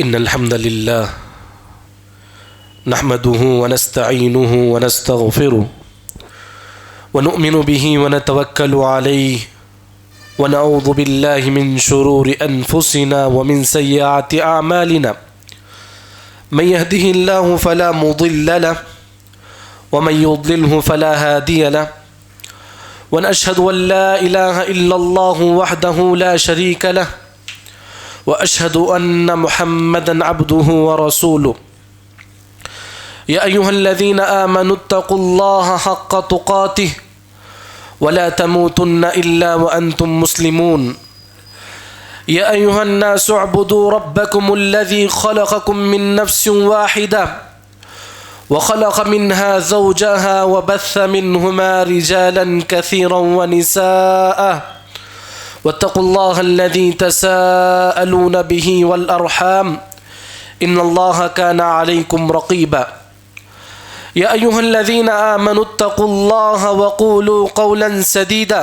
إن الحمد لله نحمده ونستعينه ونستغفره ونؤمن به ونتوكل عليه ونعوذ بالله من شرور أنفسنا ومن سيئات أعمالنا من يهده الله فلا مضل له ومن يضلله فلا هادي له ونشهد أن لا إله إلا الله وحده لا شريك له وأشهد أن محمدا عبده ورسوله يا أيها الذين آمنوا اتقوا الله حق تقاته ولا تموتن إلا وأنتم مسلمون يا أيها الناس اعبدوا ربكم الذي خلقكم من نفس واحدة وخلق منها زوجها وبث منهما رجالا كثيرا ونساء واتقوا الله الذي تساءلون به والأرحام إن الله كان عليكم رقيبا يا أيها الذين آمنوا اتقوا الله وقولوا قولا سديدا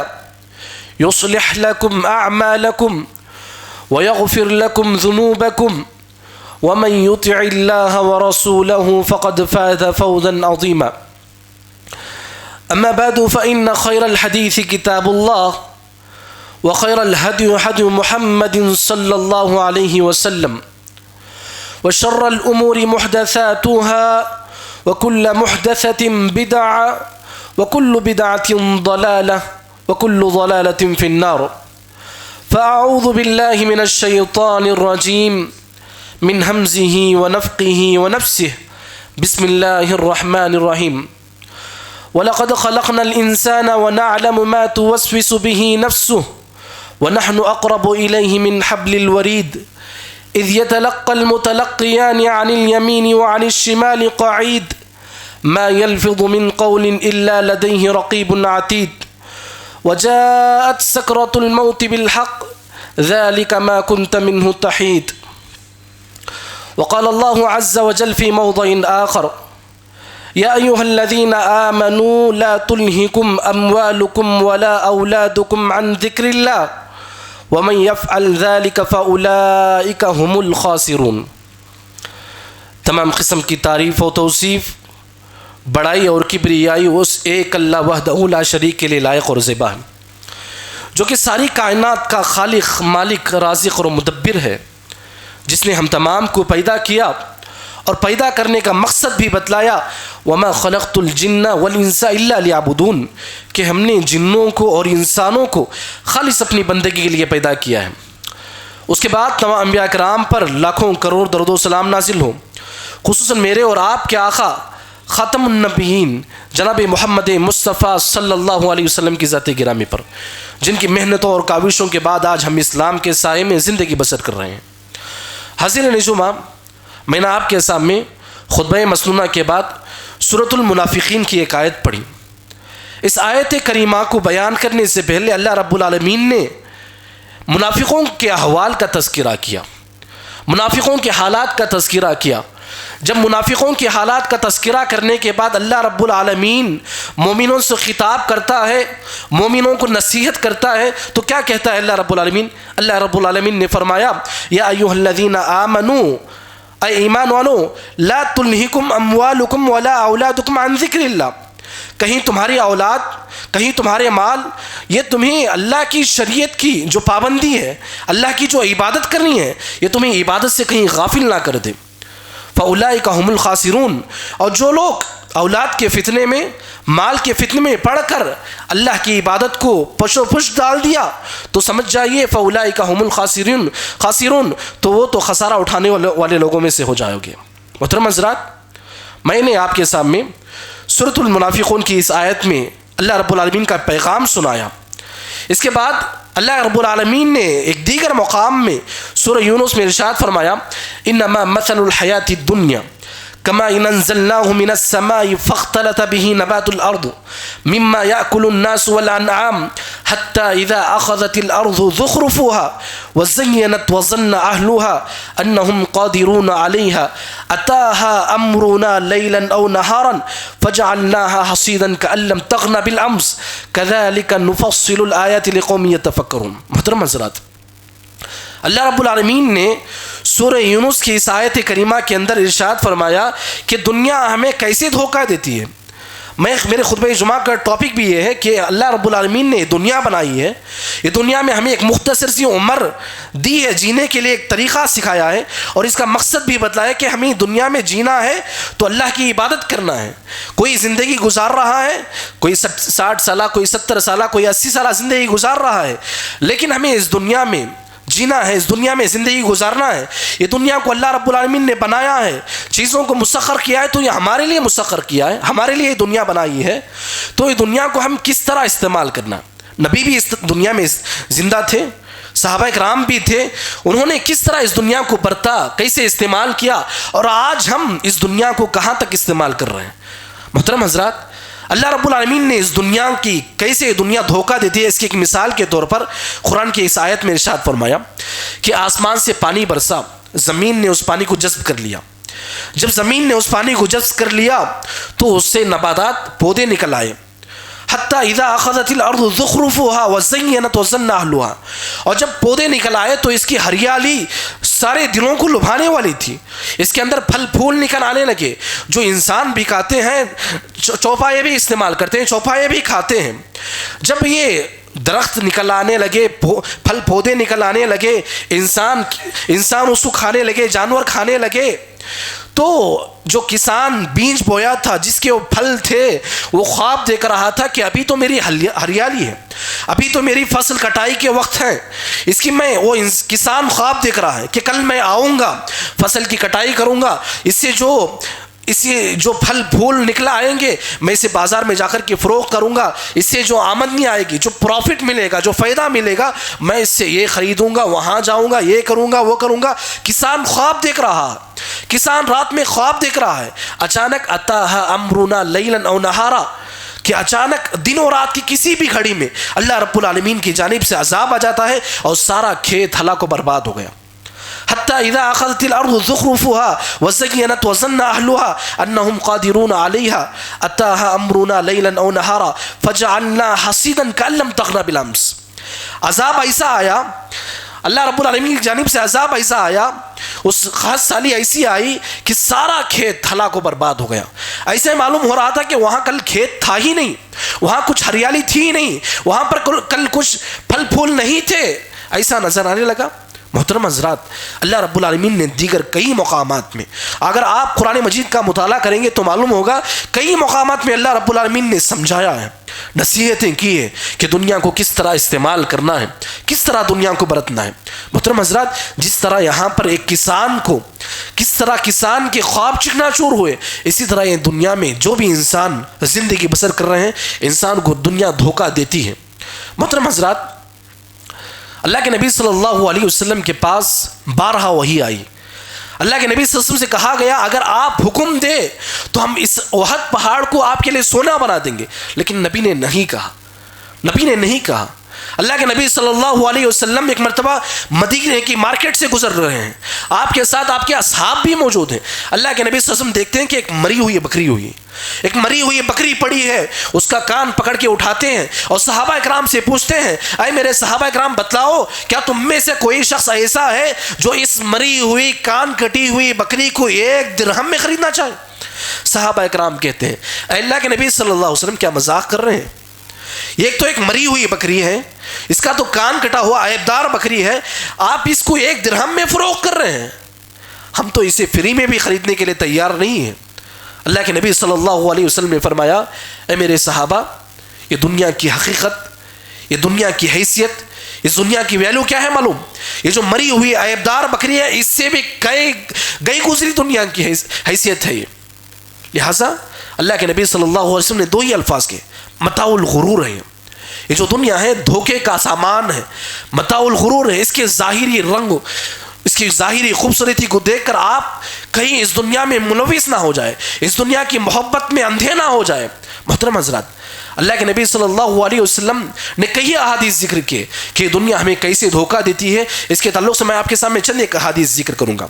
يصلح لكم أعمالكم ويغفر لكم ذنوبكم ومن يطع الله ورسوله فقد فاز فوزا عظيما أما بعد فإن خير الحديث كتاب الله وخير الهدي هدي محمد صلى الله عليه وسلم وشر الأمور محدثاتها وكل محدثة بدعة وكل بدعة ضلالة وكل ضلالة في النار فأعوذ بالله من الشيطان الرجيم من همزه ونفقه ونفسه بسم الله الرحمن الرحيم ولقد خلقنا الإنسان ونعلم ما توسوس به نفسه ونحن أقرب إليه من حبل الوريد إذ يتلقى المتلقيان عن اليمين وعن الشمال قعيد ما يلفظ من قول إلا لديه رقيب عتيد وجاءت سكرة الموت بالحق ذلك ما كنت منه تحيد وقال الله عز وجل في موضع آخر يا أيها الذين آمنوا لا تلهكم أموالكم ولا أولادكم عن ذكر الله ومن يفعل ذلك فأولئك هم الخاسرون۔ تمام قسم کی تعریف و توصیف، بڑائی اور کبریائی اس ایک اللہ وحدہ لا شریک کے لیے لائق اور زیبا ہے، جو کہ ساری کائنات کا خالق، مالک، رازق اور مدبر ہے، جس نے ہم تمام کو پیدا کیا اور پیدا کرنے کا مقصد بھی بتلایا، وَمَا خَلَقْتُ الْجِنَّ وَالْإِنسَ إِلَّا لِيَعْبُدُونَ، کہ ہم نے جنوں کو اور انسانوں کو خالص اپنی بندگی کے لیے پیدا کیا ہے۔ اس کے بعد تمام انبیاء کرام پر لاکھوں کروڑ درود و سلام نازل ہو، خصوصاً میرے اور آپ کے آقا خاتم النبیین جناب محمد مصطفیٰ صلی اللہ علیہ وسلم کی ذات گرامی پر، جن کی محنتوں اور کاوشوں کے بعد آج ہم اسلام کے سائے میں زندگی بسر کر رہے ہیں۔ حاضرین نجومہ، میں نے آپ کے سامنے خطبہ مسنونہ کے بعد سورۃ المنافقین کی ایک آیت پڑھی۔ اس آیت کریمہ کو بیان کرنے سے پہلے اللہ رب العالمین نے منافقوں کے احوال کا تذکرہ کیا، منافقوں کے حالات کا تذکرہ کیا۔ جب منافقوں کے حالات کا تذکرہ کرنے کے بعد اللہ رب العالمین مومنوں سے خطاب کرتا ہے، مومنوں کو نصیحت کرتا ہے، تو کیا کہتا ہے اللہ رب العالمین؟ اللہ رب العالمین نے فرمایا یا ایھا الذین آمنوا، اے ایمان والو، لا تلہکم اموالکم ولا اولادکم عن ذکر اللہ، کہیں تمہاری اولاد، کہیں تمہارے مال، یہ تمہیں اللہ کی شریعت کی جو پابندی ہے، اللہ کی جو عبادت کرنی ہے، یہ تمہیں عبادت سے کہیں غافل نہ کر دے۔ فَأُولَئِكَ هُمُ الْخَاسِرُونَ، اور جو لوگ اولاد کے فتنے میں، مال کے فتنے میں پڑھ کر اللہ کی عبادت کو پش و پش ڈال دیا، تو سمجھ جائیے فَأُولَئِكَ هُمُ الْخَاسِرُونَ، تو وہ تو خسارہ اٹھانے والے لوگوں میں سے ہو جائے گے۔ محترم حضرات، میں نے آپ کے سامنے سورۃ المنافقون کی اس آیت میں اللہ رب العالمین کا پیغام سنایا۔ اس کے بعد اللہ رب العالمین نے ایک دیگر مقام میں سورہ یونس میں ارشاد فرمایا انما مثل الحیات الدنیا كما انزلناه من السماء فاختلط به نبات الارض مما يأكل الناس والانعام حتى اذا اخذت الارض زخرفها وزينت وظن اهلها انهم قادرون عليها اتاها امرنا ليلا او نهارا فجعلناها حصيدا كأن لم تغن بالامس كذلك نفصل الايات لقوم يتفكرون۔ محترم حضرات، اللہ رب العالمین نے سورہ یونس کی اس آیت کریمہ کے اندر ارشاد فرمایا کہ دنیا ہمیں کیسے دھوکہ دیتی ہے۔ میرے خطبہ جمعہ کا ٹاپک بھی یہ ہے کہ اللہ رب العالمین نے دنیا بنائی ہے، یہ دنیا میں ہمیں ایک مختصر سی عمر دی ہے، جینے کے لیے ایک طریقہ سکھایا ہے، اور اس کا مقصد بھی بتلایا کہ ہمیں دنیا میں جینا ہے تو اللہ کی عبادت کرنا ہے۔ کوئی زندگی گزار رہا ہے، کوئی 60 سالہ، کوئی 70 سالہ، کوئی 80 سالہ زندگی گزار رہا ہے، لیکن ہمیں اس دنیا میں جینا ہے، اس دنیا میں زندگی گزارنا ہے۔ یہ دنیا کو اللہ رب العالمین نے بنایا ہے، چیزوں کو مسخر کیا ہے، تو یہ ہمارے لیے مسخر کیا ہے، ہمارے لیے یہ دنیا بنائی ہے، تو یہ دنیا کو ہم کس طرح استعمال کرنا۔ نبی بھی اس دنیا میں زندہ تھے، صحابہ کرام بھی تھے، انہوں نے کس طرح اس دنیا کو برتا، کیسے استعمال کیا، اور آج ہم اس دنیا کو کہاں تک استعمال کر رہے ہیں۔ محترم حضرات، اللہ رب العالمین نے اس دنیا کی کیسے دنیا دھوکہ دیتی ہے، اس کی ایک مثال کے طور پر قرآن کی اس آیت میں ارشاد فرمایا کہ آسمان سے پانی برسا، زمین نے اس پانی کو جذب کر لیا۔ جب زمین نے اس پانی کو جذب کر لیا تو اس سے نباتات، پودے نکل آئے۔ حتیٰ اذا اخذت الارض زخرفها وزینت وظن اہلها، اور جب پودے نکل آئے تو اس کی ہریالی سارے دلوں کو لبھانے والی تھی، اس کے اندر پھل پھول نکل آنے لگے، جو انسان بھی کھاتے ہیں، چوپائے بھی استعمال کرتے ہیں، چوپائے بھی کھاتے ہیں۔ جب یہ درخت نکل آنے لگے، پھل پودے نکل آنے لگے، انسان اس کو کھانے لگے، جانور کھانے لگے، تو جو کسان بیج بویا تھا، جس کے وہ پھل تھے، وہ خواب دیکھ رہا تھا کہ ابھی تو میری ہریالی ہے، ابھی تو میری فصل کٹائی کے وقت ہے، اس کی وہ کسان خواب دیکھ رہا ہے کہ کل میں آؤں گا، فصل کی کٹائی کروں گا، اس سے جو پھل پھول نکلا آئیں گے میں اسے بازار میں جا کر کے فروخت کروں گا، اس سے جو آمدنی آئے گی، جو پروفٹ ملے گا، جو فائدہ ملے گا، میں اس سے یہ خریدوں گا، وہاں جاؤں گا، یہ کروں گا، وہ کروں گا۔ کسان خواب دیکھ رہا، کسان رات میں خواب دیکھ رہا ہے۔ اچانک اتاہ امرنا لیلا او نہارا، کہ اچانک دن اور رات کی کسی بھی گھڑی میں اللہ رب العالمین کی جانب سے عذاب آ جاتا ہے اور سارا کھیت ہلاک و برباد ہو گیا۔ حتیٰ اذا اخذت الارض زخرفها وزینت وظن اہلها انہم قادرون علیہا اتاها امرنا لیلا او نہارا فجعلناها حصیدا کأن لم تغن بالامس۔ عذاب ایسا آیا، اللہ رب العالمین کی جانب سے عذاب ایسا آیا، اس خاص سالی ایسی آئی کہ سارا کھیت ہلاک و برباد ہو گیا۔ ایسے معلوم ہو رہا تھا کہ وہاں کل کھیت تھا ہی نہیں، وہاں کچھ ہریالی تھی ہی نہیں، وہاں پر کل کچھ پھل پھول نہیں تھے، ایسا نظر آنے لگا۔ محترم حضرات، اللہ رب العالمین نے دیگر کئی مقامات میں، اگر آپ قرآن مجید کا مطالعہ کریں گے تو معلوم ہوگا کئی مقامات میں اللہ رب العالمین نے سمجھایا ہے، نصیحتیں کی ہے کہ دنیا کو کس طرح استعمال کرنا ہے، کس طرح دنیا کو برتنا ہے۔ محترم حضرات، جس طرح یہاں پر ایک کسان کو، کس طرح کسان کے خواب چکنا چور ہوئے، اسی طرح یہ دنیا میں جو بھی انسان زندگی بسر کر رہے ہیں، انسان کو دنیا دھوکہ دیتی ہے۔ محترم حضرات، اللہ کے نبی صلی اللہ علیہ وسلم کے پاس بارہا وحی آئی، اللہ کے نبی صلی اللہ علیہ وسلم سے کہا گیا اگر آپ حکم دے تو ہم اس احد پہاڑ کو آپ کے لیے سونا بنا دیں گے، لیکن نبی نے نہیں کہا، نبی نے نہیں کہا۔ اللہ کے نبی صلی اللہ علیہ وسلم ایک مرتبہ مدینے کی مارکیٹ سے گزر رہے ہیں، آپ کے ساتھ آپ کے اصحاب بھی موجود ہیں۔ اللہ کے نبی صلی اللہ علیہ وسلم دیکھتے ہیں کہ ایک مری ہوئی بکری ہوئی، ایک مری ہوئی بکری پڑی ہے، اس کا کان پکڑ کے اٹھاتے ہیں اور صحابہ اکرام سے پوچھتے ہیں اے میرے صحابہ اکرام بتلاؤ کیا تم میں سے کوئی شخص ایسا ہے جو اس مری ہوئی کان کٹی ہوئی بکری کو 1 درہم میں خریدنا چاہے؟ صحابہ اکرام کہتے ہیں اے اللہ کے نبی صلی اللہ علیہ وسلم کیا مذاق کر رہے ہیں؟ ایک تو ایک مری ہوئی بکری ہے، اس کا تو کان کٹا ہوا عیبدار بکری ہے، آپ اس کو 1 درہم میں فروخت کر رہے ہیں، ہم تو اسے فری میں بھی خریدنے کے لیے تیار نہیں ہیں۔ اللہ کے نبی صلی اللہ علیہ وسلم نے فرمایا اے میرے صحابہ، یہ دنیا کی حقیقت، یہ دنیا کی حیثیت، اس دنیا کی ویلیو کیا ہے معلوم؟ یہ جو مری ہوئی عیبدار بکری ہے اس سے بھی گئی گزری دنیا کی حیثیت ہے یہ۔ لہٰذا اللہ کے نبی صلی اللہ علیہ وسلم نے 2 ہی الفاظ کے، متاع الغرور ہے، یہ جو دنیا ہے دھوکے کا سامان ہے، متاع الغرور ہے، اس کے ظاہری رنگ، اس کی ظاہری خوبصورتی کو دیکھ کر آپ کہیں اس دنیا میں ملوث نہ ہو جائے، اس دنیا کی محبت میں اندھے نہ ہو جائے۔ محترم حضرات، اللہ کے نبی صلی اللہ علیہ وسلم نے کئی احادیث ذکر کیے کہ دنیا ہمیں کیسے دھوکہ دیتی ہے، اس کے تعلق سے میں آپ کے سامنے چند ایک احادیث ذکر کروں گا۔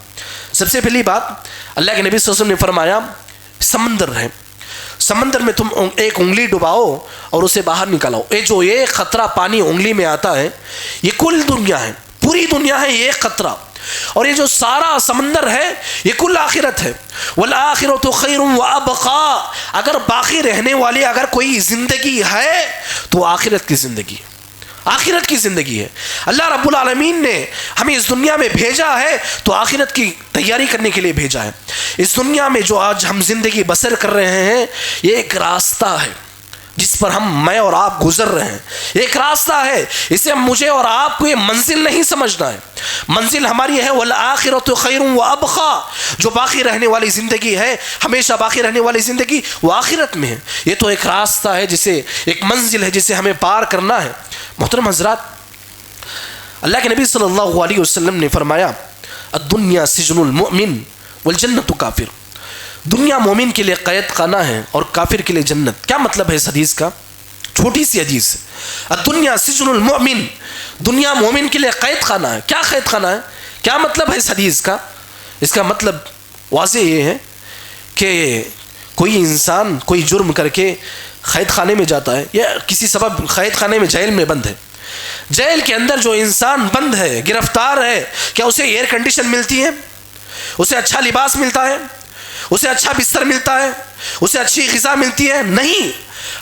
سب سے پہلی بات، اللہ کے نبی صلی اللہ علیہ وسلم نے فرمایا سمندر ہے، سمندر میں تم ایک انگلی ڈباؤ اور اسے باہر نکالاؤ، جو ایک قطرہ پانی انگلی میں آتا ہے، یہ کل دنیا ہے، پوری دنیا ہے یہ ایک قطرہ، اور یہ جو سارا سمندر ہے یہ کل آخرت ہے. والآخرۃ خیر وابقا، اگر باقی رہنے والی اگر کوئی زندگی ہے تو آخرت کی زندگی ہے، آخرت کی زندگی ہے. اللہ رب العالمین نے ہمیں اس دنیا میں بھیجا ہے تو آخرت کی تیاری کرنے کے لیے بھیجا ہے. اس دنیا میں جو آج ہم زندگی بسر کر رہے ہیں یہ ایک راستہ ہے جس پر میں اور آپ گزر رہے ہیں، ایک راستہ ہے. اسے مجھے اور آپ کو یہ منزل نہیں سمجھنا ہے. منزل ہماری ہے والآخرۃ خیر وابقا، جو باقی رہنے والی زندگی ہے، ہمیشہ باقی رہنے والی زندگی وہ آخرت میں ہے. یہ تو ایک راستہ ہے، جسے ایک منزل ہے جسے ہمیں پار کرنا ہے. محترم حضرات، اللہ کے نبی صلی اللہ علیہ وسلم نے فرمایا الدنیا سجن المؤمن والجنت کافر، دنیا مومن کے لیے قید خانہ ہے اور کافر کے لیے جنت. کیا مطلب ہے اس حدیث کا؟ چھوٹی سی حدیث ہے. الدنیا سجن المؤمن، دنیا مومن کے لیے قید خانہ ہے. کیا قید خانہ ہے؟ کیا مطلب ہے اس حدیث کا؟ اس کا مطلب واضح یہ ہے کہ کوئی انسان کوئی جرم کر کے قید خانے میں جاتا ہے یا کسی سبب قید خانے میں جیل میں بند ہے. جیل کے اندر جو انسان بند ہے، گرفتار ہے، کیا اسے ایئر کنڈیشن ملتی ہے؟ اسے اچھا لباس ملتا ہے؟ اسے اچھا بستر ملتا ہے؟ اسے اچھی غذا ملتی ہے؟ نہیں،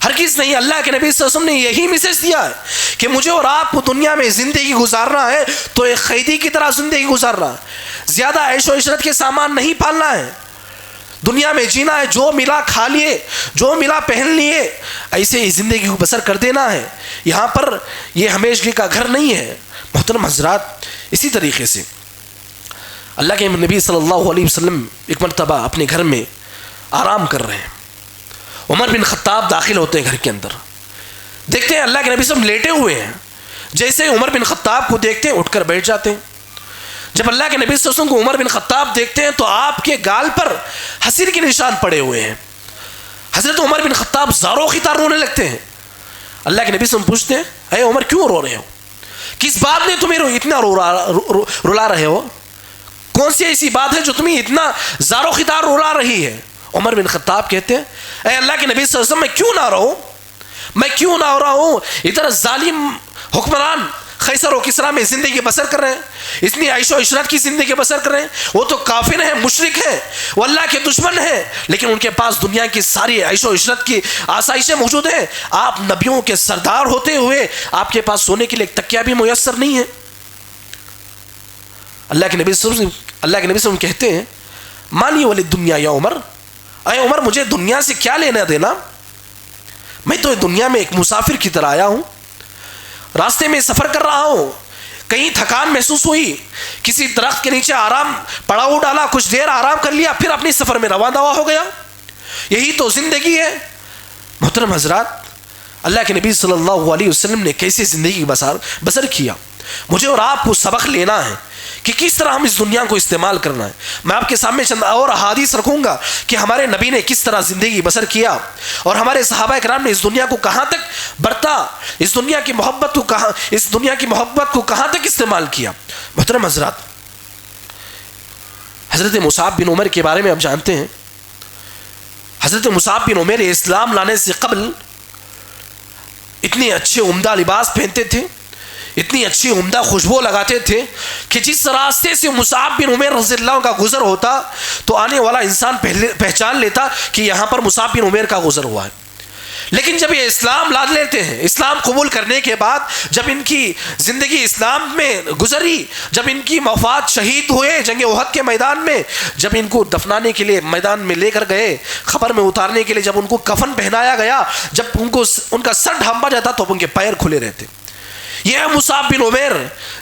ہرگز نہیں. اللہ کے نبی صلی اللہ علیہ وسلم نے یہی میسج دیا ہے کہ مجھے اور آپ کو دنیا میں زندگی گزارنا ہے تو ایک قیدی کی طرح زندگی گزارنا ہے. زیادہ عیش و عشرت کے سامان نہیں پالنا ہے. دنیا میں جینا ہے، جو ملا کھا لیے، جو ملا پہن لیے، ایسے ہی زندگی کو بسر کر دینا ہے. یہاں پر یہ ہمیشگی کا گھر نہیں ہے. محترم حضرات، اسی طریقے سے اللہ کے نبی صلی اللہ علیہ وسلم ایک مرتبہ اپنے گھر میں آرام کر رہے ہیں. عمر بن خطاب داخل ہوتے ہیں گھر کے اندر، دیکھتے ہیں اللہ کے نبی صلی اللہ علیہ وسلم لیٹے ہوئے ہیں. جیسے عمر بن خطاب کو دیکھتے ہیں اٹھ کر بیٹھ جاتے ہیں. جب اللہ کے نبی صلی اللہ علیہ وسلم کو عمر بن خطاب دیکھتے ہیں تو آپ کے گال پر حسیر کے نشان پڑے ہوئے ہیں. حضرت عمر بن خطاب زاروں خطار رونے لگتے ہیں. اللہ کے نبی صلی اللہ علیہ وسلم پوچھتے ہیں اے عمر کیوں رو رہے ہو؟ کس بات نے تمہیں اتنا رلا رہے ہو؟ کون سی ایسی بات ہے جو تمہیں اتنا زاروں خطار رلا رہی ہے؟ عمر بن خطاب کہتے ہیں اے اللہ کے نبی صلی اللہ علیہ وسلم میں کیوں نہ رہوں، میں کیوں نہ رہا ہوں؟ ادھر ظالم حکمران قیصر و کسریٰ میں زندگی بسر کر رہے ہیں، اتنی عیش و عشرت کی زندگی بسر کر رہے ہیں. وہ تو کافر ہیں، مشرک ہیں، وہ اللہ کے دشمن ہیں، لیکن ان کے پاس دنیا کی ساری عیش و عشرت کی آسائشیں موجود ہیں. آپ نبیوں کے سردار ہوتے ہوئے آپ کے پاس سونے کے لیے ایک تکیہ بھی میسر نہیں ہے. اللہ کے نبی صلی اللہ علیہ وسلم کہتے ہیں مانی ولی دنیا یا عمر، اے عمر مجھے دنیا سے کیا لینا دینا؟ میں تو دنیا میں ایک مسافر کی طرح آیا ہوں، راستے میں سفر کر رہا ہوں، کہیں تھکان محسوس ہوئی، کسی درخت کے نیچے آرام پڑاؤ ڈالا، کچھ دیر آرام کر لیا، پھر اپنی سفر میں رواں دوا ہو گیا. یہی تو زندگی ہے. محترم حضرات، اللہ کے نبی صلی اللہ علیہ وسلم نے کیسے زندگی بسر کیا. مجھے اور آپ کو سبق لینا ہے کہ کس طرح ہم اس دنیا کو استعمال کرنا ہے. میں آپ کے سامنے چند اور احادیث رکھوں گا کہ ہمارے نبی نے کس طرح زندگی بسر کیا اور ہمارے صحابہ کرام نے اس دنیا کو کہاں تک برتا، اس دنیا کی محبت کو کہاں تک استعمال کیا. محترم حضرات، حضرت مصعب بن عمر کے بارے میں آپ جانتے ہیں. حضرت مصعب بن عمر اسلام لانے سے قبل اتنے اچھے عمدہ لباس پہنتے تھے، اتنی اچھی عمدہ خوشبو لگاتے تھے کہ جس راستے سے مصعب بن عمر رضی اللہ عنہ کا گزر ہوتا تو آنے والا انسان پہچان لیتا کہ یہاں پر مصعب بن عمر کا گزر ہوا ہے. لیکن جب یہ اسلام لا لیتے ہیں، اسلام قبول کرنے کے بعد جب ان کی زندگی اسلام میں گزری، جب ان کی وفات شہید ہوئے جنگ احد کے میدان میں، جب ان کو دفنانے کے لیے میدان میں لے کر گئے، خبر میں اتارنے کے لیے جب ان کو کفن پہنایا گیا، جب ان کا سر ڈھانپا جاتا تو ان کے پیر کھلے رہتے. یہ ہے مصعب بن عمر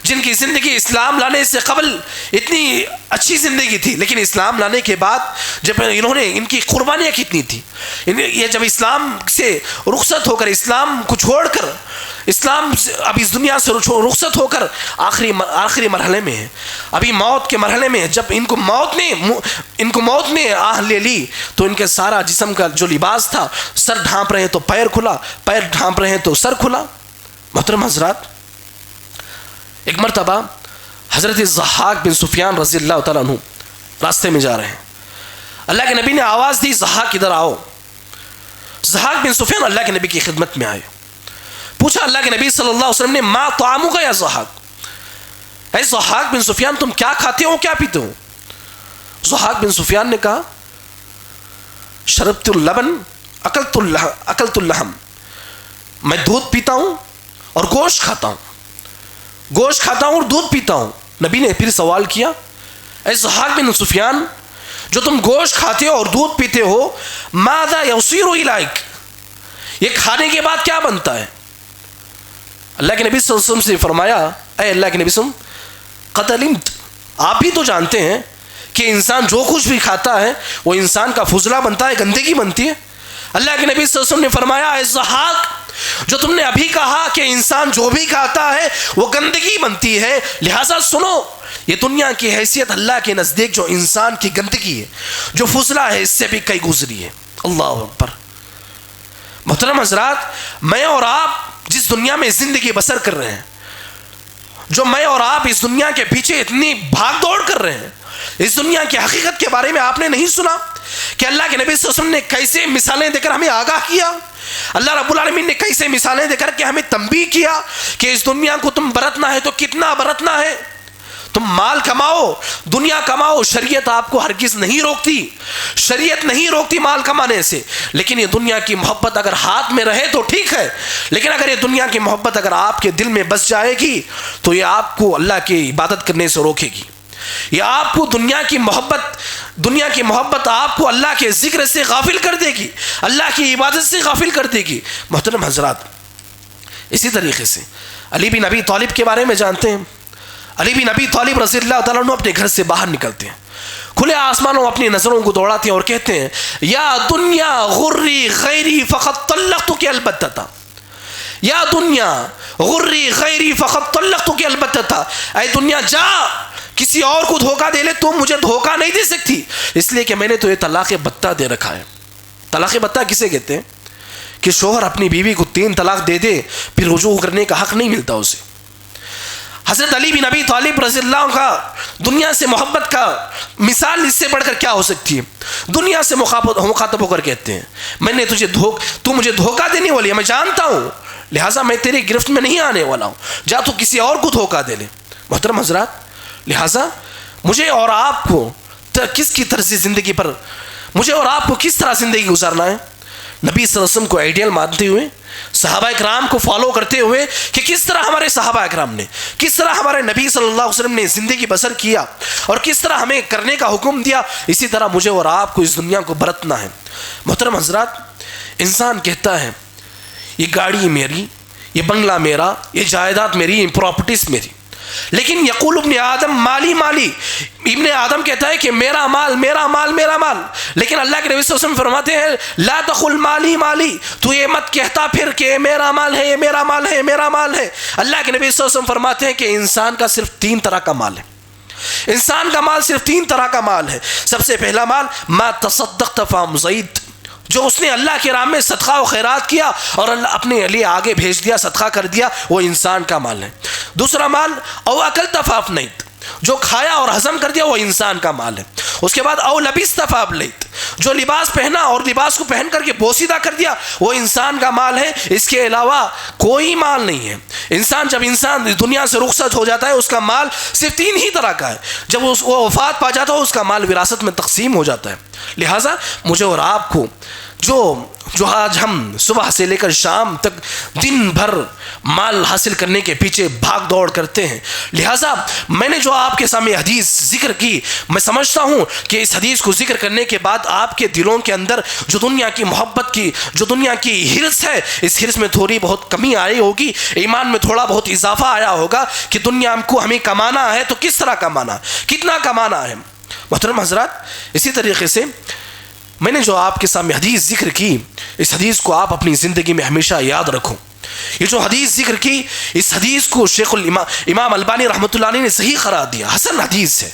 جن کی زندگی اسلام لانے سے قبل اتنی اچھی زندگی تھی، لیکن اسلام لانے کے بعد جب انہوں نے ان کی قربانیاں کتنی تھی. یہ جب اسلام سے رخصت ہو کر، اسلام کو چھوڑ کر، اسلام اب اس دنیا سے رخصت ہو کر آخری مرحلے میں ہے، ابھی موت کے مرحلے میں. جب ان کو موت نے آہ لے لی تو ان کے سارا جسم کا جو لباس تھا، سر ڈھانپ رہے ہیں تو پیر کھلا، پیر ڈھانپ رہے ہیں تو سر کھلا. محترم حضرات، ایک مرتبہ حضرت ضحاک بن سفیان رضی اللہ تعالیٰ عنہ راستے میں جا رہے ہیں. اللہ کے نبی نے آواز دی ضحاک ادھر آؤ. ضحاک بن سفیان اللہ کے نبی کی خدمت میں آئے. پوچھا اللہ کے نبی صلی اللہ علیہ وسلم نے ما طعامک یا ضحاک، اے ضحاک بن سفیان تم کیا کھاتے ہو کیا پیتے ہو؟ ضحاک بن سفیان نے کہا شربت اللبن اکلت اللحم، میں دودھ پیتا ہوں اور گوشت کھاتا ہوں، گوشت کھاتا ہوں اور دودھ پیتا ہوں۔ نبی نے پھر سوال کیا اے ضحاک بن سفیان جو تم گوشت کھاتے ہو اور دودھ پیتے ہو ماذا یصیر الیک، یہ کھانے کے بعد کیا بنتا ہے؟ اللہ کے نبی صلی اللہ علیہ وسلم سے فرمایا اے اللہ کے نبی صلی اللہ علیہ وسلم قد علمت، آپ بھی تو جانتے ہیں کہ انسان جو کچھ بھی کھاتا ہے وہ انسان کا فضلہ بنتا ہے، گندگی بنتی ہے۔ اللہ کے نبی صلی اللہ علیہ وسلم نے فرمایا اے ضحاک جو تم نے ابھی کہا کہ انسان جو بھی کھاتا ہے وہ گندگی بنتی ہے، لہٰذا سنو یہ دنیا کی حیثیت اللہ کے نزدیک جو انسان کی گندگی ہے، جو فضلہ ہے، اس سے بھی کئی گزری ہے۔ اللہ اکبر۔ محترم حضرات، میں اور آپ جس دنیا میں زندگی بسر کر رہے ہیں، جو میں اور آپ اس دنیا کے پیچھے اتنی بھاگ دوڑ کر رہے ہیں، اس دنیا کی حقیقت کے بارے میں آپ نے نہیں سنا کہ اللہ کے نبی صلی اللہ علیہ وسلم نے کیسے مثالیں دے کر ہمیں آگاہ کیا، اللہ رب العالمین نے کیسے مثالیں دے کر کے ہمیں تنبیہ کیا کہ اس دنیا کو تم برتنا ہے تو کتنا برتنا ہے۔ تم مال کماؤ، دنیا کماؤ، شریعت آپ کو ہرگز نہیں روکتی، شریعت نہیں روکتی مال کمانے سے، لیکن یہ دنیا کی محبت اگر ہاتھ میں رہے تو ٹھیک ہے، لیکن اگر یہ دنیا کی محبت اگر آپ کے دل میں بس جائے گی تو یہ آپ کو اللہ کی عبادت کرنے سے روکے گی، یہ آپ کو دنیا کی محبت آپ کو اللہ کے ذکر سے غافل کر دے گی، اللہ کی عبادت سے غافل کر دے گی۔ محترم حضرات، اسی طریقے سے علی بن ابی طالب کے بارے میں جانتے ہیں۔ علی بن ابی طالب رضی اللہ تعالیٰ عنہ اپنے گھر سے باہر نکلتے ہیں، کھلے آسمانوں اپنی نظروں کو دوڑاتے ہیں اور کہتے ہیں یا دنیا غری غیری فقط طلقتک البتہ، یا دنیا غری غیری فقط طلقتک البتہ، اے دنیا جا کسی اور کو دھوکہ دے لے، تم مجھے دھوکہ نہیں دے سکتی، اس لیے کہ میں نے تو یہ طلاق بتہ دے رکھا ہے۔ طلاق بتہ کسے کہتے ہیں؟ کہ شوہر اپنی بیوی کو 3 طلاق دے دے پھر رجوع کرنے کا حق نہیں ملتا اسے۔ حضرت علی بن ابی طالب رضی اللہ عنہ کا دنیا سے محبت کا مثال اس سے بڑھ کر کیا ہو سکتی ہے؟ دنیا سے مخاطب ہو کر کہتے ہیں میں نے تو مجھے دھوکہ دینے والی ہے، میں جانتا ہوں، لہٰذا میں تیری گرفت میں نہیں آنے والا ہوں، جا تو کسی اور کو دھوکہ دے لے۔ محترم حضرات، لہٰذا مجھے اور آپ کو کس کی طرز زندگی پر، مجھے اور آپ کو کس طرح زندگی گزارنا ہے؟ نبی صلی اللہ علیہ وسلم کو آئیڈیل مانتے ہوئے، صحابہ اکرام کو فالو کرتے ہوئے کہ کس طرح ہمارے صحابہ اکرام نے، کس طرح ہمارے نبی صلی اللہ علیہ وسلم نے زندگی بسر کیا اور کس طرح ہمیں کرنے کا حکم دیا، اسی طرح مجھے اور آپ کو اس دنیا کو برتنا ہے۔ محترم حضرات، انسان کہتا ہے یہ گاڑی میری، یہ بنگلہ میرا، یہ جائیداد میری، یہ پراپرٹیز میری، لیکن یقول ابن آدم مالی مالی، ابن آدم کہتا ہے کہ میرا مال میرا مال میرا مال، لیکن اللہ کے نبی صلی اللہ علیہ وسلم فرماتے ہیں لا تقل مالی مالی، تو یہ مت کہتا پھر کہ میرا مال ہے، یہ میرا مال ہے، میرا مال ہے۔ اللہ کے نبی صلی اللہ علیہ وسلم فرماتے ہیں کہ انسان کا صرف 3 طرح کا مال ہے، انسان کا مال صرف 3 طرح کا مال ہے۔ سب سے پہلا مال ما تصدقت فامضیت، جو اس نے اللہ کے راہ میں صدقہ و خیرات کیا اور اللہ اپنے لیے آگے بھیج دیا، صدقہ کر دیا، وہ انسان کا مال ہے۔ دوسرا مال او اکلت فافنیت، جو کھایا اور ہضم کر دیا، وہ انسان کا مال ہے۔ اس کے بعد او لبست فابلیت، جو لباس پہنا اور لباس کو پہن کر کے بوسیدہ کر دیا، وہ انسان کا مال ہے۔ اس کے علاوہ کوئی مال نہیں ہے۔ جب انسان دنیا سے رخصت ہو جاتا ہے اس کا مال صرف 3 ہی طرح کا ہے۔ جب وہ وفات پا جاتا ہے اس کا مال وراثت میں تقسیم ہو جاتا ہے۔ لہٰذا مجھے اور آپ کو جو آج ہم صبح سے لے کر شام تک دن بھر مال حاصل کرنے کے پیچھے بھاگ دوڑ کرتے ہیں، لہٰذا میں نے جو آپ کے سامنے حدیث ذکر کی، میں سمجھتا ہوں کہ اس حدیث کو ذکر کرنے کے بعد آپ کے دلوں کے اندر جو دنیا کی محبت کی، جو دنیا کی ہرس ہے، اس ہرس میں تھوڑی بہت کمی آئی ہوگی، ایمان میں تھوڑا بہت اضافہ آیا ہوگا کہ دنیا کو ہمیں کمانا ہے تو کس طرح کمانا، کتنا کمانا ہے۔ محترم حضرات، اسی طریقے سے میں نے جو آپ کے سامنے حدیث ذکر کی، اس حدیث کو آپ اپنی زندگی میں ہمیشہ یاد رکھو۔ یہ جو حدیث ذکر کی، اس حدیث کو شیخ امام البانی رحمۃ اللہ علیہ نے صحیح قرار دیا، حسن حدیث ہے،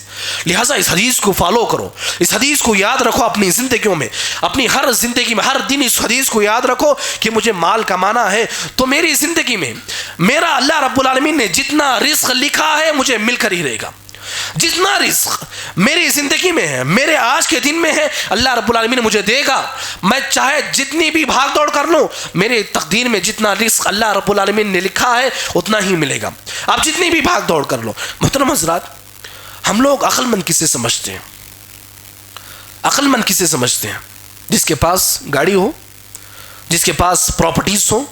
لہٰذا اس حدیث کو فالو کرو، اس حدیث کو یاد رکھو اپنی زندگیوں میں، اپنی ہر زندگی میں ہر دن اس حدیث کو یاد رکھو کہ مجھے مال کمانا ہے تو میری زندگی میں میرا اللہ رب العالمین نے جتنا رزق لکھا ہے مجھے مل کر ہی رہے گا، جتنا رزق میری زندگی میں ہے، میرے آج کے دن میں ہے، اللہ رب العالمین مجھے دے گا. میں چاہے جتنی بھی بھاگ دوڑ کر لوں، میرے تقدیر میں جتنا رزق اللہ رب العالمین نے لکھا ہے اتنا ہی ملے گا. آپ جتنی بھی بھاگ دوڑ کر لو. محترم حضرات، ہم لوگ عقل مند کسے سمجھتے ہیں؟ عقل مند کسے سمجھتے ہیں؟ جس کے پاس گاڑی ہو، جس کے پاس پراپرٹیز ہو،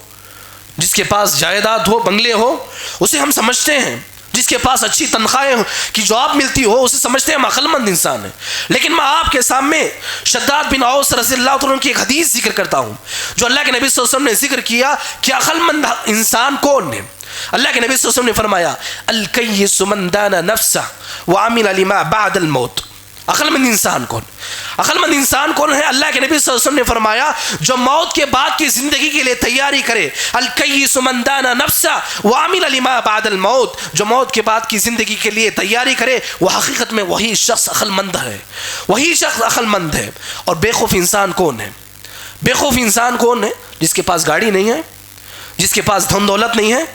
جس کے پاس جائیداد ہو، بنگلے ہو، اسے ہم سمجھتے ہیں. جس کے پاس اچھی تنخواہیں کی جاب ملتی ہو، اسے سمجھتے ہیں ہم عقل مند انسان ہیں. لیکن میں آپ کے سامنے شداد بن اوس رضی اللہ عنہ کی ایک حدیث ذکر کرتا ہوں جو اللہ کے نبی صلی اللہ علیہ وسلم نے ذکر کیا کہ عقل مند انسان کون ہے. اللہ کے نبی صلی اللہ علیہ وسلم نے فرمایا الکیس من دان نفسہ وعمل لما بعد الموت. عقل مند انسان کون؟ عقل مند انسان کون ہے؟ اللہ کے نبی صلی اللہ علیہ وسلم نے فرمایا جو موت کے بعد کی زندگی کے لیے تیاری کرے. الکیس من دان نفسہ وعمل لما بعد الموت. جو موت کے بعد کی زندگی کے لیے تیاری کرے وہ حقیقت میں وہی شخص عقل مند ہے. وہی شخص عقل مند ہے. اور بے خوف انسان کون ہے؟ بے خوف انسان کون ہے؟ جس کے پاس گاڑی نہیں ہے، جس کے پاس دھن دولت نہیں ہے،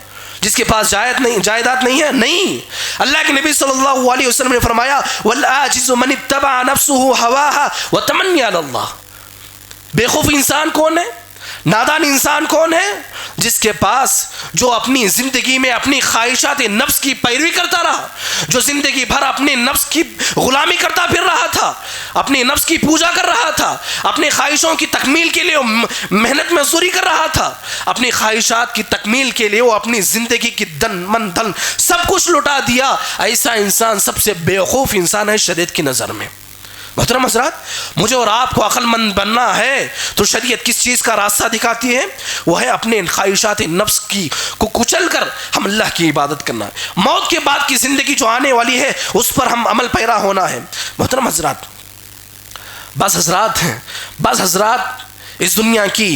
جس کے پاس جائیداد نہیں ہے. نہیں، اللہ کے نبی صلی اللہ علیہ وسلم نے فرمایا والعاجز من اتبع نفسه هواها وتمنى على اللہ. بے خوف انسان کون ہے؟ نادان انسان کون ہے؟ جس کے پاس جو اپنی زندگی میں اپنی خواہشات نفس کی پیروی کرتا رہا، جو زندگی بھر اپنے نفس کی غلامی کرتا پھر رہا تھا، اپنے نفس کی پوجا کر رہا تھا، اپنی خواہشوں کی تکمیل کے لیے محنت مزدوری کر رہا تھا، اپنی خواہشات کی تکمیل کے لیے وہ اپنی زندگی کی من دھن سب کچھ لٹا دیا. ایسا انسان سب سے بیوقوف انسان ہے شریعت کی نظر میں. محترم حضرات، مجھے اور آپ کو عقل مند بننا ہے تو شریعت کس چیز کا راستہ دکھاتی ہے؟ وہ ہے اپنے خواہشات نفس کی کو کچل کر ہم اللہ کی عبادت کرنا. موت کے بعد کی زندگی جو آنے والی ہے اس پر ہم عمل پیرا ہونا ہے. محترم حضرات، بعض حضرات اس دنیا کی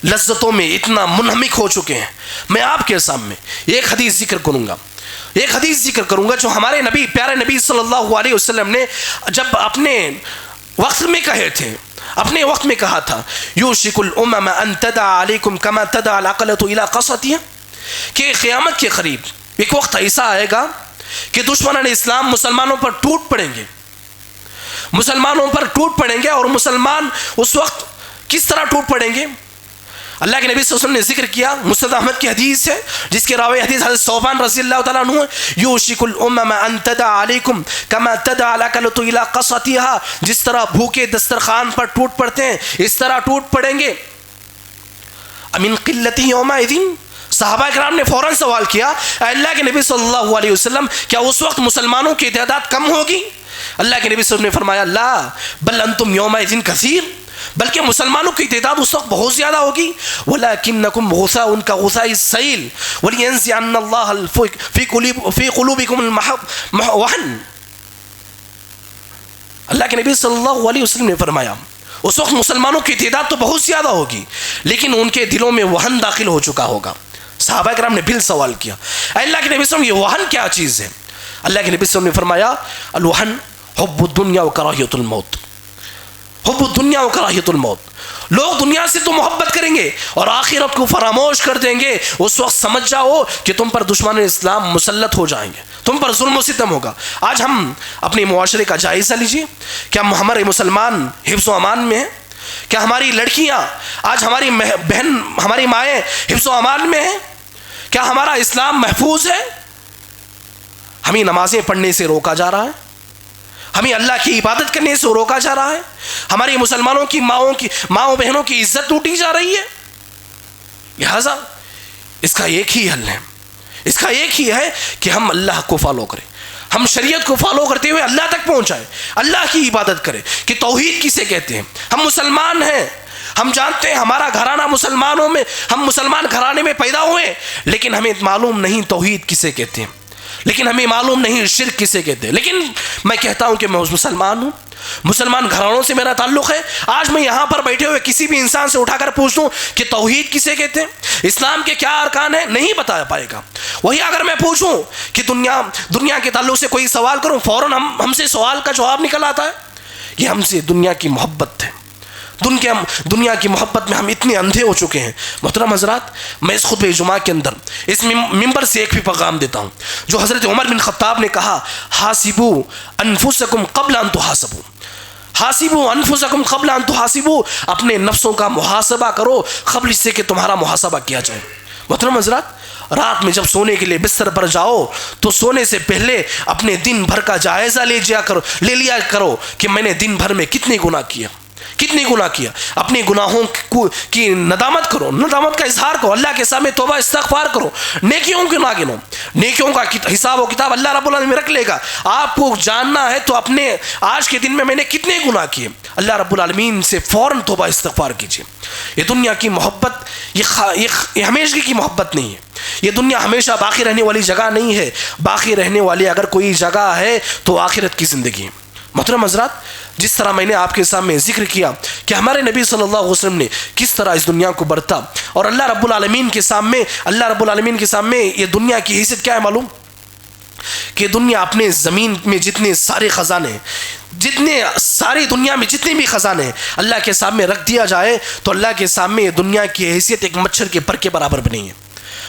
لذتوں میں اتنا منہمک ہو چکے ہیں. میں آپ کے سامنے ایک حدیث ذکر کروں گا جو ہمارے نبی، پیارے نبی صلی اللہ علیہ وسلم نے جب اپنے وقت میں کہا تھا یوشک الامم ان تدع علیکم کما تدع العقلۃ الی قصتها، کہ قیامت کے قریب ایک وقت ایسا آئے گا کہ دشمنان اسلام مسلمانوں پر ٹوٹ پڑیں گے. اور مسلمان اس وقت کس طرح ٹوٹ پڑیں گے؟ اللہ کے نبی صلی اللہ علیہ وسلم نے ذکر کیا، مسند احمد کی حدیث ہے جس کے راوی حدیث حضرت ثوبان رضی اللہ تعالیٰ عنہ ہے. یوشک الامم ان تدع علیکم کما تدع العقلۃ الی قصتها، جس طرح بھوکے دسترخوان پر ٹوٹ پڑتے ہیں اس طرح ٹوٹ پڑیں گے. امن قلت یومئذ، صحابہ کرام نے فوراً سوال کیا اے اللہ کے نبی صلی اللہ علیہ وسلم کیا اس وقت مسلمانوں کی تعداد کم ہوگی؟ اللہ کے نبی صلی اللہ علیہ وسلم نے فرمایا لا بل انتم یومئذ کثیر، بلکہ مسلمانوں کی تعداد اس وقت بہت زیادہ ہوگی. وَلَكِنَّكُمْ غُثَاءٌ كَغُثَاءِ السَّيْلِ وَلِيَنزِعَنَّ اللَّهُ فِي قُلُوبِكُمُ الْوَهْنَ. اللہ کے نبی صلی اللہ علیہ وسلم نے فرمایا اس وقت مسلمانوں کی تعداد تو بہت زیادہ ہوگی لیکن ان کے دلوں میں وہن داخل ہو چکا ہوگا. صحابہ کرام نے پھر سوال کیا اے اللہ کے نبی صلی اللہ علیہ وسلم یہ وہن کیا چیز ہے؟ اللہ کے نبی صلی اللہ علیہ وسلم نے فرمایا الوہن حب الدنیا وکراہیت الموت. حب الدنیا وکراہیت الموت، لوگ دنیا سے تو محبت کریں گے اور آخرت کو فراموش کر دیں گے. اس وقت سمجھ جاؤ کہ تم پر دشمن اسلام مسلط ہو جائیں گے، تم پر ظلم و ستم ہوگا. آج ہم اپنے معاشرے کا جائزہ لیجیے. کیا ہمارے مسلمان حفظ و امان میں ہیں؟ کیا ہماری لڑکیاں آج ہماری بہن ہماری مائیں حفظ و امان میں ہیں؟ کیا ہمارا اسلام محفوظ ہے؟ ہمیں نمازیں پڑھنے سے روکا جا رہا ہے، ہمیں اللہ کی عبادت کرنے سے روکا جا رہا ہے، ہماری مسلمانوں کی ماؤں بہنوں کی عزت ٹوٹی جا رہی ہے. لہذا اس کا ایک ہی حل ہے کہ ہم اللہ کو فالو کریں، ہم شریعت کو فالو کرتے ہوئے اللہ تک پہنچائیں، اللہ کی عبادت کریں. کہ توحید کسے کہتے ہیں؟ ہم مسلمان ہیں، ہم جانتے ہیں ہمارا گھرانہ مسلمانوں میں، ہم مسلمان گھرانے میں پیدا ہوئے، لیکن ہمیں معلوم نہیں توحید کسے کہتے ہیں، لیکن ہمیں معلوم نہیں شرک کسے کہتے ہیں. لیکن میں کہتا ہوں کہ میں مسلمان ہوں، مسلمان گھرانوں سے میرا تعلق ہے. آج میں یہاں پر بیٹھے ہوئے کسی بھی انسان سے اٹھا کر پوچھ دوں کہ توحید کسے کہتے ہیں، اسلام کے کیا ارکان ہیں، نہیں بتا پائے گا. وہی اگر میں پوچھوں کہ دنیا کے تعلق سے کوئی سوال کروں، فوراً ہم سے سوال کا جواب نکل آتا ہے. یہ ہم سے دنیا کی محبت ہے، دنیا کی محبت میں ہم اتنے اندھے ہو چکے ہیں۔ محترم حضرات، میں اس خطبہ جمعہ کے اندر اس ممبر سے ایک بھی پیغام دیتا ہوں جو حضرت عمر بن خطاب نے کہا، حاسبوا انفسکم قبل ان تحاسبوا، حاسبوا انفسکم قبل ان تحاسبوا، اپنے نفسوں کا محاسبہ کرو قبل اس سے کہ تمہارا محاسبہ کیا جائے۔ محترم حضرات، رات میں جب سونے کے لیے بستر پر جاؤ تو سونے سے پہلے اپنے دن بھر کا جائزہ لے لیا کرو کہ میں نے دن بھر میں کتنے گناہ کیا، کتنے گناہ کیا۔ اپنے گناہوں کی ندامت کرو، ندامت کا اظہار کرو، اللہ کے سامنے توبہ استغفار کرو، نیکیوں کے نہ گنو، نیکیوں کا حساب و کتاب اللہ رب العالمین رکھ لے گا۔ آپ کو جاننا ہے تو اپنے آج کے دن میں نے کتنے گناہ کیے، اللہ رب العالمین سے فوراً توبہ استغفار کیجیے۔ یہ دنیا کی محبت یہ ہمیشہ کی محبت نہیں ہے، یہ دنیا ہمیشہ باقی رہنے والی جگہ نہیں ہے۔ باقی رہنے والی اگر کوئی جگہ ہے تو آخرت کی زندگی ہے۔ محترم حضرات، جس طرح میں نے آپ کے سامنے ذکر کیا کہ ہمارے نبی صلی اللہ علیہ وسلم نے کس طرح اس دنیا کو برتا، اور اللہ رب العالمین کے سامنے یہ دنیا کی حیثیت کیا ہے معلوم؟ کہ دنیا اپنے زمین میں جتنے سارے خزانے، ساری دنیا میں جتنے بھی خزانے ہیں اللہ کے سامنے رکھ دیا جائے تو اللہ کے سامنے یہ دنیا کی حیثیت ایک مچھر کے پر کے برابر بھی نہیں ہے،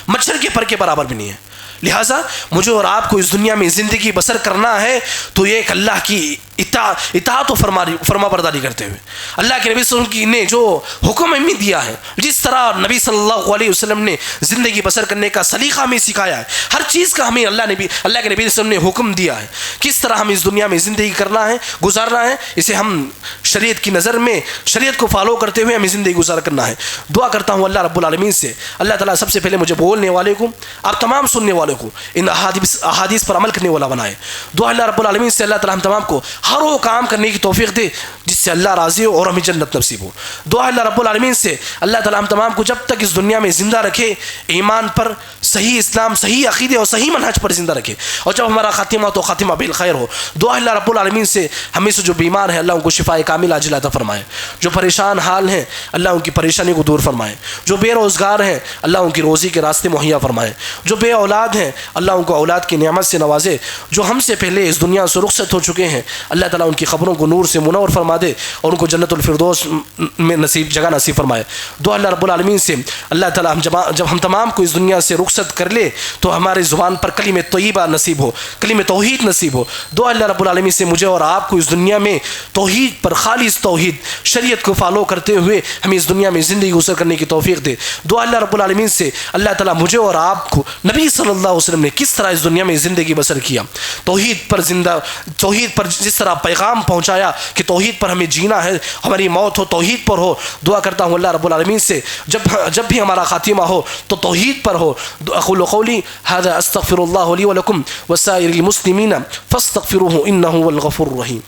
مچھر کے پر کے برابر بھی نہیں ہے۔ لہٰذا مجھے اور آپ کو اس دنیا میں زندگی بسر کرنا ہے تو یہ ایک اللہ کی اطاعت و فرما برداری کرتے ہوئے اللہ کے نبی صلی اللہ علیہ وسلم نے جو حکم ہمیں دیا ہے، جس طرح نبی صلی اللہ علیہ وسلم نے زندگی بسر کرنے کا سلیقہ ہمیں سکھایا ہے، ہر چیز کا ہمیں اللہ کے نبی صلی اللہ علیہ وسلم نے حکم دیا ہے، کس طرح ہمیں اس دنیا میں زندگی کرنا ہے، گزارنا ہے، اسے ہم شریعت کی نظر میں شریعت کو فالو کرتے ہوئے ہمیں زندگی گزار کرنا ہے۔ دعا کرتا ہوں اللہ رب العالمین سے، اللہ تعالیٰ سب سے پہلے مجھے بولنے والے کو، آپ تمام سننے والے کو ان احادیث پر عمل کرنے والا بنائے۔ دعا اللہ رب العالمین سے اللہ تعالیٰ ہم تمام کو ہر وہ کام کرنے کی توفیق دے جس سے اللہ راضی ہو اور ہمیں جنت نصیب ہو۔ دعا اللہ رب العالمین سے اللہ تعالیٰ ہم تمام کو جب تک اس دنیا میں زندہ رکھے ایمان پر، صحیح اسلام، صحیح عقیدے اور صحیح منہج پر زندہ رکھے، اور جب ہمارا خاتمہ تو خاتمہ بالخیر ہو۔ دعا اللہ رب العالمین سے ہمیں سے جو بیمار ہیں اللہ ان کو شفاء کامل عاجل عطا فرمائے، جو پریشان حال ہیں اللہ ان کی پریشانی کو دور فرمائے، جو بے روزگار ہیں اللہ ان کی روزی کے راستے مہیا فرمائے، جو بے اولاد ہیں اللہ ان کو اولاد کی نعمت سے نوازے، جو ہم سے پہلے اس دنیا سے رخصت ہو چکے ہیں اللہ تعالیٰ ان کی خبروں کو نور سے منور فرما دے اور ان کو جنت الفردوس میں جگہ نصیب فرمائے۔ دعا اللہ رب العالمین سے اللہ تعالیٰ جب ہم تمام کو اس دنیا سے رخصت کر لے تو ہماری زبان پر کلمہ طیبہ نصیب ہو، کلمہ توحید نصیب ہو۔ دعا اللہ رب العالمین سے مجھے اور آپ کو اس دنیا میں توحید پر، خالص توحید، شریعت کو فالو کرتے ہوئے ہمیں اس دنیا میں زندگی گزر کرنے کی توفیق دے۔ دعا اللہ رب العالمین سے اللہ تعالیٰ مجھے اور آپ کو نبی صلی اللہ علیہ وسلم نے کس طرح اس دنیا میں زندگی بسر کیا، توحید پر جس طرح پیغام پہنچایا کہ توحید پر ہمیں جینا ہے، ہماری موت ہو توحید پر ہو۔ دعا کرتا ہوں اللہ رب العالمین سے جب بھی ہمارا خاتمہ ہو تو توحید پر ہو۔ اقول قولی ھذا استغفر اللہ لی ولکم وسائر المسلمین فاستغفروہ انہ هو الغفور الرحیم۔